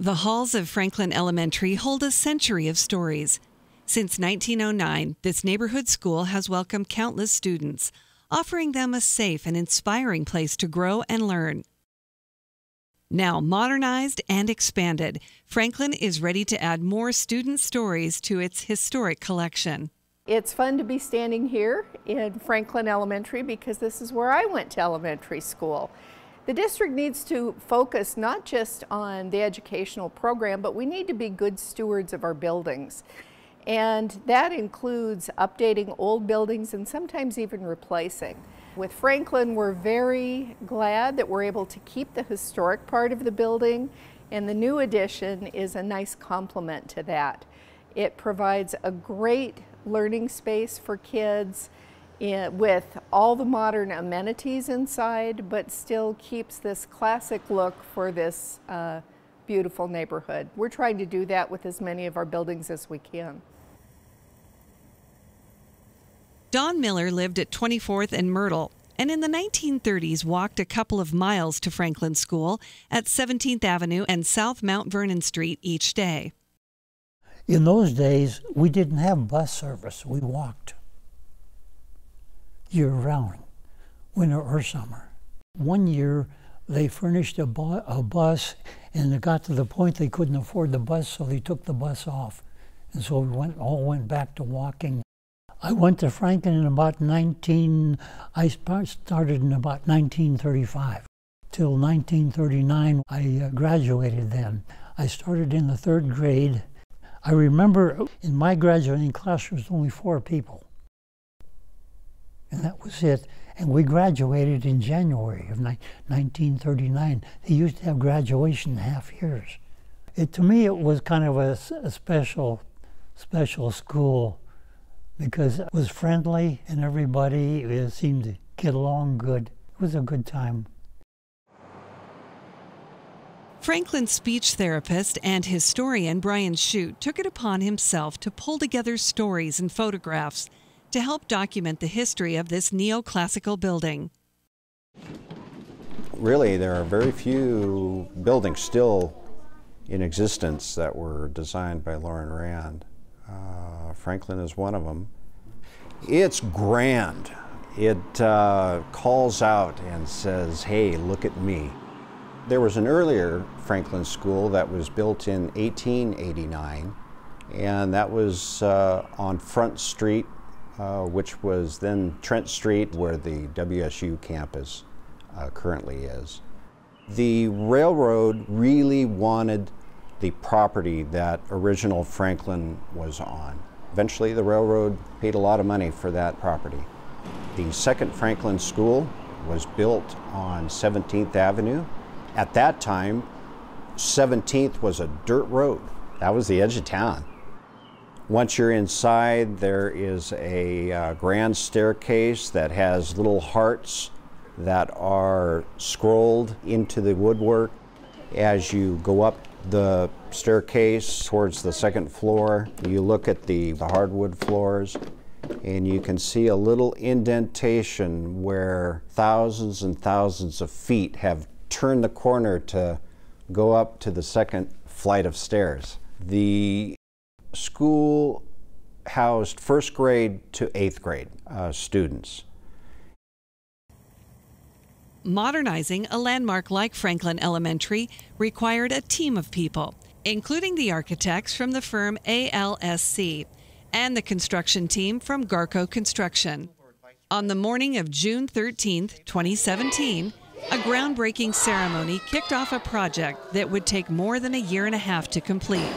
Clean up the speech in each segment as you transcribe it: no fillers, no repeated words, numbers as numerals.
The halls of Franklin Elementary hold a century of stories. Since 1909, this neighborhood school has welcomed countless students, offering them a safe and inspiring place to grow and learn. Now modernized and expanded, Franklin is ready to add more student stories to its historic collection. It's fun to be standing here in Franklin Elementary because this is where I went to elementary school. The district needs to focus not just on the educational program, but we need to be good stewards of our buildings. And that includes updating old buildings and sometimes even replacing. With Franklin, we're very glad that we're able to keep the historic part of the building, and the new addition is a nice complement to that. It provides a great learning space for kids with all the modern amenities inside, but still keeps this classic look for this beautiful neighborhood. We're trying to do that with as many of our buildings as we can. Don Miller lived at 24th and Myrtle, and in the 1930s walked a couple of miles to Franklin School at 17th Avenue and South Mount Vernon Street each day. In those days, we didn't have bus service. We walked year-round, winter or summer. One year, they furnished a bus, and it got to the point they couldn't afford the bus, so they took the bus off. And so we all went back to walking. I went to Franklin in about I started in about 1935. Till 1939, I graduated then. I started in the 3rd grade. I remember in my graduating class there was only 4 people. And that was it. And we graduated in January of 1939. They used to have graduation half years. To me, it was kind of a special school because it was friendly and everybody seemed to get along good. It was a good time. Franklin speech therapist and historian Brian Shute took it upon himself to pull together stories and photographs to help document the history of this neoclassical building. Really, there are very few buildings still in existence that were designed by Lauren Rand. Franklin is one of them. It's grand. It calls out and says, hey, look at me. There was an earlier Franklin school that was built in 1889, and that was on Front Street, which was then Trent Street, where the WSU campus currently is. The railroad really wanted the property that original Franklin was on. Eventually, the railroad paid a lot of money for that property. The second Franklin School was built on 17th Avenue. At that time, 17th was a dirt road. That was the edge of town. Once you're inside, there is a grand staircase that has little hearts that are scrolled into the woodwork. As you go up the staircase towards the 2nd floor, you look at the hardwood floors, and you can see a little indentation where thousands and thousands of feet have turned the corner to go up to the 2nd flight of stairs. The school housed 1st grade to 8th grade students. Modernizing a landmark like Franklin Elementary required a team of people, including the architects from the firm ALSC and the construction team from Garco Construction. On the morning of June 13, 2017, a groundbreaking ceremony kicked off a project that would take more than a year and a half to complete.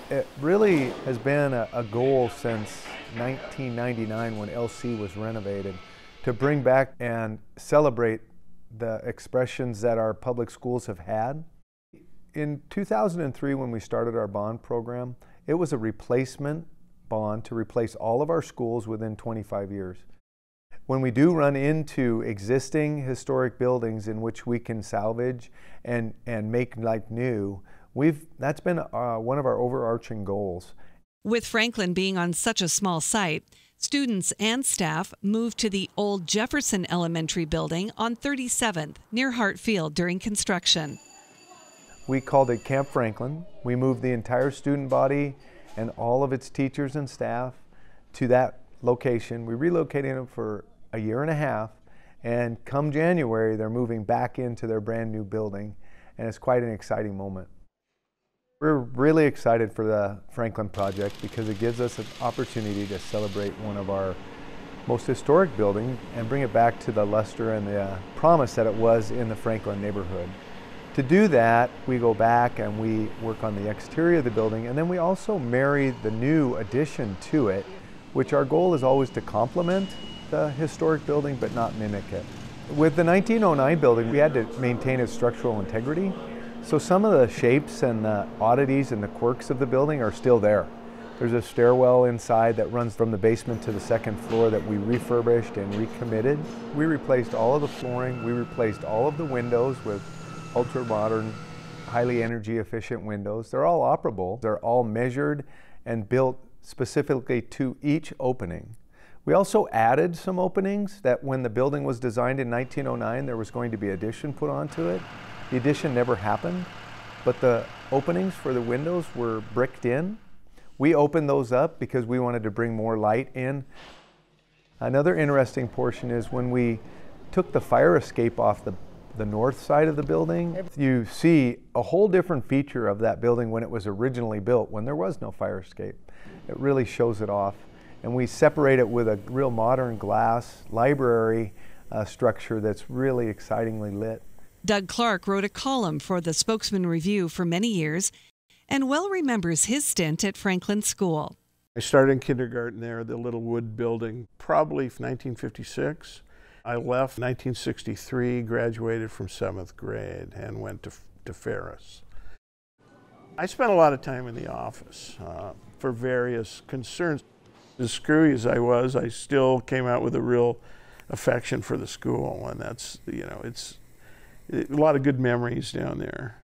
It really has been a goal since 1999 when LC was renovated to bring back and celebrate the expressions that our public schools have had. In 2003, when we started our bond program, it was a replacement bond to replace all of our schools within 25 years. When we do run into existing historic buildings in which we can salvage and make like new, that's been one of our overarching goals. With Franklin being on such a small site, students and staff moved to the old Jefferson Elementary building on 37th near Hartfield during construction. We called it Camp Franklin. We moved the entire student body and all of its teachers and staff to that location. We relocated them for a year and a half, and come January, they're moving back into their brand new building, and it's quite an exciting moment. We're really excited for the Franklin project because it gives us an opportunity to celebrate one of our most historic buildings and bring it back to the luster and the promise that it was in the Franklin neighborhood. To do that, we go back and we work on the exterior of the building, and then we also marry the new addition to it, which our goal is always to complement the historic building but not mimic it. With the 1909 building, we had to maintain its structural integrity, so some of the shapes and the oddities and the quirks of the building are still there. There's a stairwell inside that runs from the basement to the second floor that we refurbished and recommitted. We replaced all of the flooring, we replaced all of the windows with ultra-modern, highly energy efficient windows. They're all operable. They're all measured and built specifically to each opening. We also added some openings that when the building was designed in 1909, there was going to be addition put onto it. The addition never happened, but the openings for the windows were bricked in. We opened those up because we wanted to bring more light in. Another interesting portion is when we took the fire escape off the north side of the building, you see a whole different feature of that building when it was originally built, when there was no fire escape. It really shows it off. And we separate it with a real modern glass library structure that's really excitingly lit. Doug Clark wrote a column for the Spokesman Review for many years and well remembers his stint at Franklin School. I started in kindergarten there, the little wood building, probably 1956. I left 1963, graduated from 7th grade, and went to Ferris. I spent a lot of time in the office for various concerns. As screwy as I was, I still came out with a real affection for the school, and that's, you know, it's a lot of good memories down there.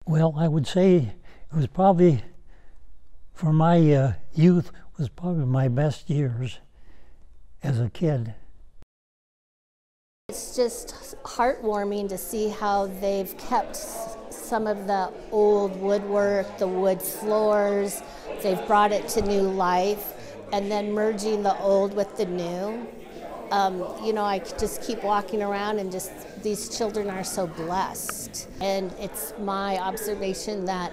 Well, I would say it was probably, for my youth, was probably my best years as a kid. It's just heartwarming to see how they've kept some of the old woodwork, the wood floors. They've brought it to new life, and then merging the old with the new. You know, I just keep walking around and just, these children are so blessed. And it's my observation that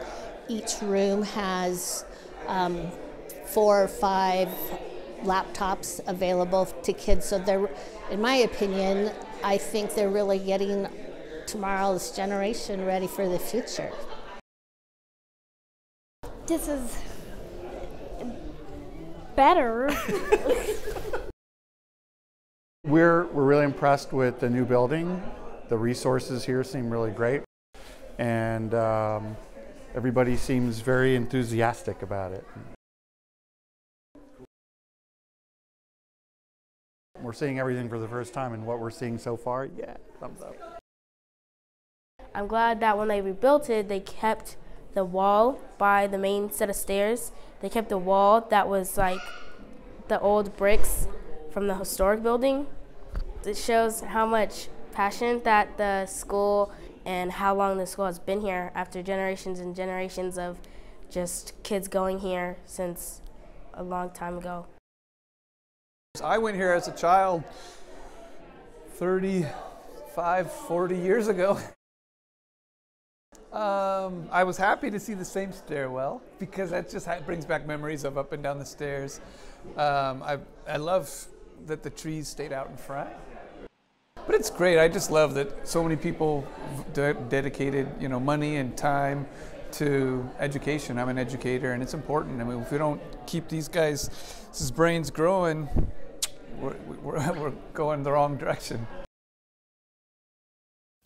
each room has 4 or 5 laptops available to kids. So they're, in my opinion, I think they're really getting tomorrow's generation ready for the future. This is better. We're really impressed with the new building. The resources here seem really great, and everybody seems very enthusiastic about it. We're seeing everything for the first time, and what we're seeing so far, yeah, thumbs up. I'm glad that when they rebuilt it, they kept the wall by the main set of stairs. They kept the wall that was like the old bricks from the historic building. It shows how much passion that the school and how long the school has been here after generations and generations of just kids going here since a long time ago. I went here as a child 35, 40 years ago. I was happy to see the same stairwell because that just brings back memories of up and down the stairs. I love that the trees stayed out in front. But it's great. I just love that so many people dedicated, you know, money and time to education. I'm an educator, and it's important. I mean, if we don't keep these guys' brains growing, we're going the wrong direction.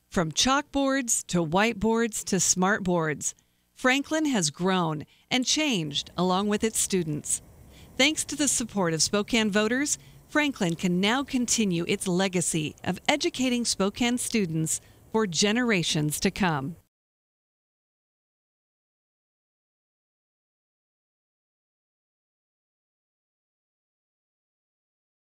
From chalkboards to whiteboards to smartboards, Franklin has grown and changed along with its students. Thanks to the support of Spokane voters, Franklin can now continue its legacy of educating Spokane students for generations to come.